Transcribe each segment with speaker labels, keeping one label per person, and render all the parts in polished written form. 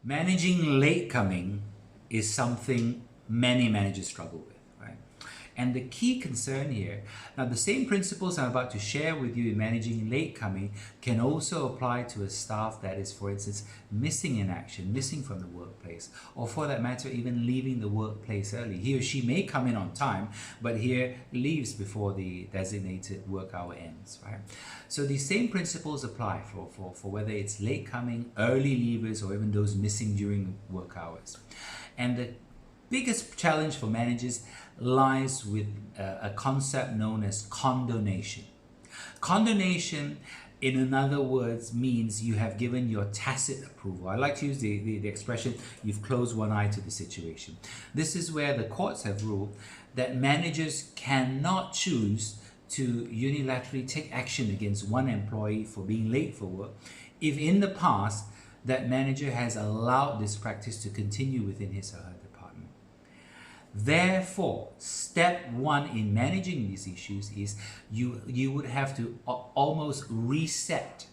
Speaker 1: Managing late coming is something many managers struggle with, right? And the key concern here, now the same principles I'm about to share with you in managing late coming can also apply to a staff that is, for instance, missing in action, missing from the workplace, or for that matter, even leaving the workplace early. He or she may come in on time, but here leaves before the designated work hour ends, right? So these same principles apply for whether it's late coming, early leavers, or even those missing during work hours. And the biggest challenge for managers lies with a concept known as condonation. Condonation, in other words, means you have given your tacit approval. I like to use the expression, you've closed one eye to the situation. This is where the courts have ruled that managers cannot choose to unilaterally take action against one employee for being late for work if in the past that manager has allowed this practice to continue within his or her department. Therefore, step one in managing these issues is you would have to almost reset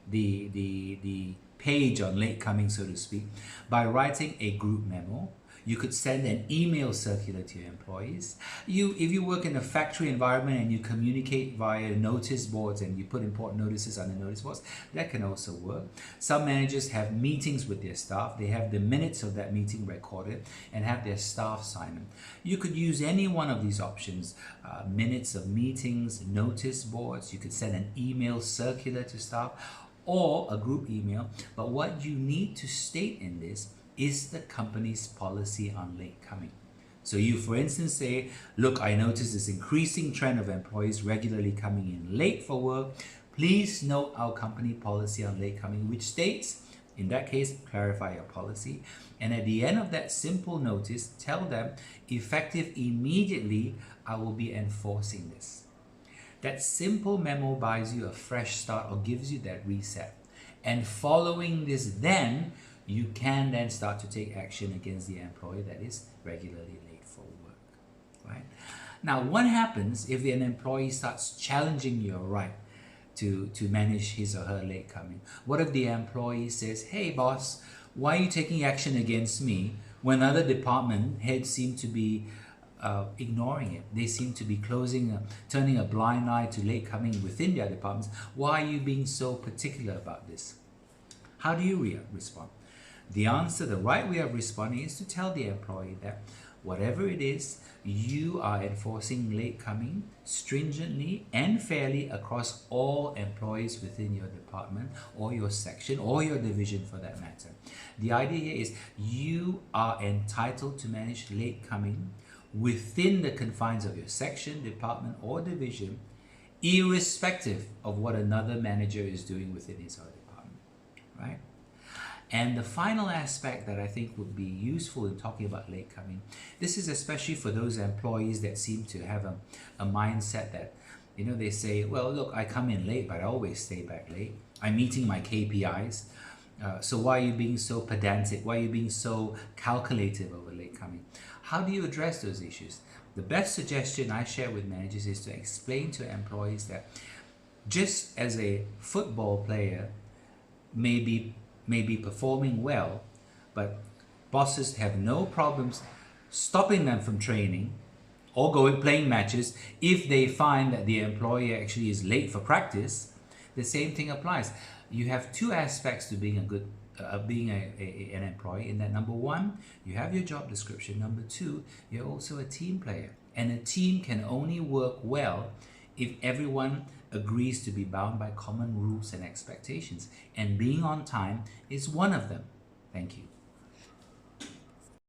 Speaker 1: the page on late coming, so to speak, by writing a group memo. You could send an email circular to your employees. If you work in a factory environment and you communicate via notice boards and you put important notices on the notice boards, that can also work. Some managers have meetings with their staff. They have the minutes of that meeting recorded and have their staff sign them. You could use any one of these options, minutes of meetings, notice boards. You could send an email circular to staff or a group email. But what you need to state in this is the company's policy on late coming. So you, for instance, say, look, I notice this increasing trend of employees regularly coming in late for work. Please note our company policy on late coming, which states, in that case, clarify your policy. And at the end of that simple notice, tell them, effective immediately, I will be enforcing this. That simple memo buys you a fresh start or gives you that reset. And following this, then you can then start to take action against the employee that is regularly late for work, right? Now, what happens if an employee starts challenging your right to manage his or her late coming? What if the employee says, hey boss, why are you taking action against me when other department heads seem to be ignoring it? They seem to be turning a blind eye to late coming within their departments. Why are you being so particular about this? How do you respond? The answer, the right way of responding is to tell the employee that whatever it is, you are enforcing late coming stringently and fairly across all employees within your department or your section or your division for that matter. The idea here is you are entitled to manage late coming within the confines of your section, department or division, irrespective of what another manager is doing within his or her department, right? And the final aspect that I think would be useful in talking about late coming, this is especially for those employees that seem to have a mindset that, you know, they say, well, look, I come in late, but I always stay back late. I'm meeting my KPIs. So why are you being so pedantic? Why are you being so calculative over late coming? How do you address those issues? The best suggestion I share with managers is to explain to employees that just as a football player may be performing well, but bosses have no problems stopping them from training or playing matches if they find that the employee actually is late for practice. The same thing applies. You have two aspects to being an employee, in that number one, you have your job description. Number two, you're also a team player, and a team can only work well if everyone agrees to be bound by common rules and expectations, and being on time is one of them. Thank you.